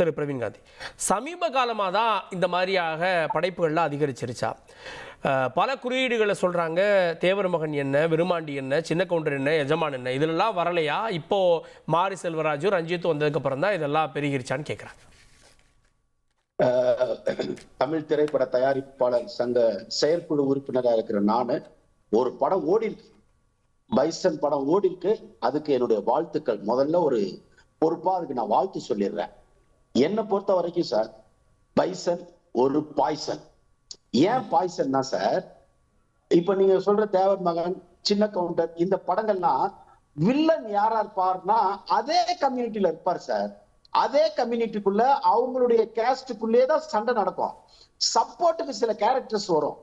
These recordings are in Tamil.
திரு பிரவீன் காந்தி, சமீப காலமாக தான் இந்த மாதிரியாக படைப்புகள்லாம் அதிகரிச்சிருச்சா? பல குறியீடுகளை சொல்கிறாங்க, தேவர் மகன் என்ன, விருமாண்டி என்ன, சின்ன கவுண்டர் என்ன, எஜமான் என்ன, இதெல்லாம் வரலையா? இப்போது மாரி செல்வராஜு ரஞ்சித் வந்ததுக்கப்புறம் தான் இதெல்லாம் பெருகிருச்சான்னு கேட்குறாங்க. தமிழ் திரைப்பட தயாரிப்பாளர் சங்க செயற்குழு உறுப்பினராக இருக்கிற நானு, ஒரு படம் ஓடி இருக்கு, பைசன் படம் ஓடி இருக்கு. அதுக்கு என்னுடைய வாழ்த்துக்கள். முதல்ல ஒரு பொறுப்பா அதுக்கு நான் வாழ்த்து சொல்லிடுறேன். என்னை பொறுத்த வரைக்கும் சார், பைசன் ஒரு பாய்சன். ஏன் பாய்சன்னா சார், இப்ப நீங்க சொல்ற தேவர் மகன், சின்ன கவுண்டர், இந்த படங்கள்லாம் வில்லன் யாரா இருப்பார்னா அதே கம்யூனிட்டியில இருப்பார் சார். அதே கம்யூனிட்டிக்குள்ள அவங்களுடைய கேஸ்டுக்குள்ளே தான் சண்டை நடக்கும். சப்போர்ட்டுக்கு சில கேரக்டர்ஸ் வரும்.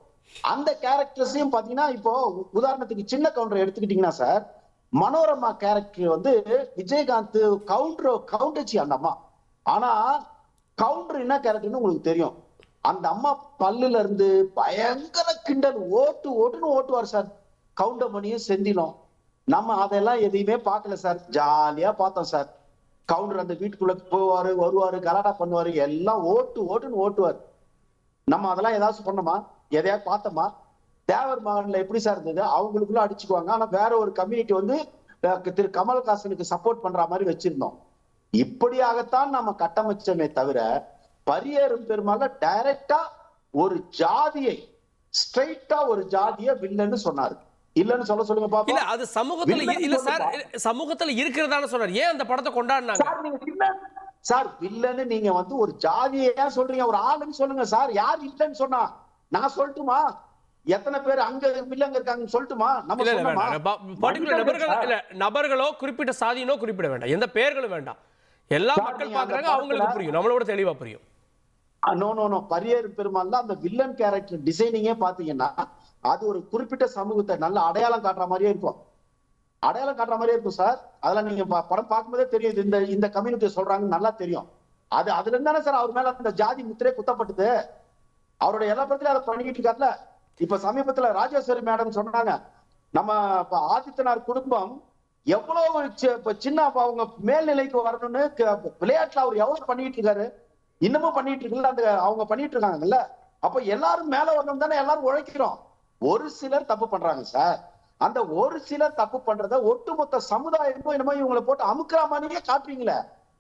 அந்த கேரக்டர்ஸையும் பாத்தீங்கன்னா, இப்போ உதாரணத்துக்கு சின்ன கவுண்டர் எடுத்துக்கிட்டீங்கன்னா சார், மனோரமா கேரக்டர் வந்து விஜயகாந்த் கவுண்டர்ச்சி அந்த அம்மா. ஆனா கவுண்டர் என்ன கேரக்டர்னு உங்களுக்கு தெரியும். அந்த அம்மா பல்லுல இருந்து பயங்கர கிண்டல், ஓட்டுன்னு ஓட்டுவார் சார். கவுண்டமணியும் செந்திலும் நம்ம அதெல்லாம் எதையுமே பார்க்கல சார், ஜாலியா பார்த்தோம் சார். கவுண்டர் அந்த வீட்டுக்குள்ள போவாரு, வருவாரு, கலாட்டா பண்ணுவாரு, எல்லாம் ஓட்டுன்னு ஓட்டுவார். நம்ம அதெல்லாம் ஏதாச்சும் பண்ணோமா? எதையாவது பார்த்தோமா? தேவர் மகன்ல எப்படி சார் இருந்தது? அவங்களுக்குள்ள அடிச்சுக்குவாங்க. ஆனா வேற ஒரு கம்யூனிட்டி வந்து திரு கமல்ஹாசனுக்கு சப்போர்ட் பண்ற மாதிரி வச்சிருந்தோம். இப்படியாகத்தான் நம்ம கட்டமைச்சோமே தவிர, பரியேறும் பெருமாள் டைரக்டா ஒரு ஜாதியை, ஸ்ட்ரைட்டா ஒரு ஜாதியை வில்லன்னு சொன்னாரு. இல்லன்னு சொல்லுங்க பாப்போம். இல்ல, அது சமூகத்துல இல்ல சார், சமூகத்துல இருக்கிறதான சொன்னார். ஏன் அந்த படத்தை கொண்டாடினாங்க சார்? வில்லன்னு நீங்க வந்து ஒரு ஜாதியை ஏன் சொல்றீங்க? ஒரு ஆளுன்னு சொல்லுங்க சார். யார் இல்லன்னு சொன்னா? நான் சொல்லட்டுமா? எத்தனை பேர் அங்க வில்லங்க இருக்காங்கன்னு சொல்லட்டுமா? நபர்களோ குறிப்பிட்ட சாதியினோ குறிப்பிட வேண்டாம், எந்த பெயர்களும் வேண்டாம். எல்லா மக்கள் பாக்குறாங்க, அவங்களுக்கு புரியும், நம்மளோட தெளிவா புரியும். நோ பரியேறும் பெருமாள் அந்த வில்லன் கேரக்டர் டிசைனிங்கே பாத்தீங்கன்னா, அது ஒரு குறிப்பிட்ட சமூகத்தை நல்ல அடையாளம் காட்டுற மாதிரியே இருக்கும். சார். அதெல்லாம் நீங்க படம் பார்க்கும்போதே தெரியுது, இந்த கம்யூனிட்டி சொல்றாங்கன்னு நல்லா தெரியும். அதுல இருந்தானே சார் அவர் மேல அந்த ஜாதி முத்திரை குத்தப்பட்டது. அவருடைய எல்லா படத்திலும் அதை பண்ணிக்கிட்டு இருக்காருல. இப்ப சமீபத்துல ராஜேஸ்வரி மேடம் சொன்னாங்க, நம்ம ஆதித்தனார் குடும்பம் எவ்வளவு சின்ன அவங்க மேல்நிலைக்கு வரணும்னு விளையாட்டுல அவர் எவ்வளவு பண்ணிட்டு இருக்காரு, இன்னமும் பண்ணிட்டு இருக்குல்ல, அந்த அவங்க பண்ணிட்டு இருக்காங்கல்ல. அப்ப எல்லாரும் மேல வரணும் தானே எல்லாரும் உழைக்கிறோம். ஒரு சிலர் தப்பு பண்றாங்க சார். அந்த ஒரு சிலர் தப்பு பண்றத ஒட்டுமொத்த சமுதாயமும் என்னமோ இவங்களை போட்டு அமுக்குற மாதிரியே காட்டுறீங்களே.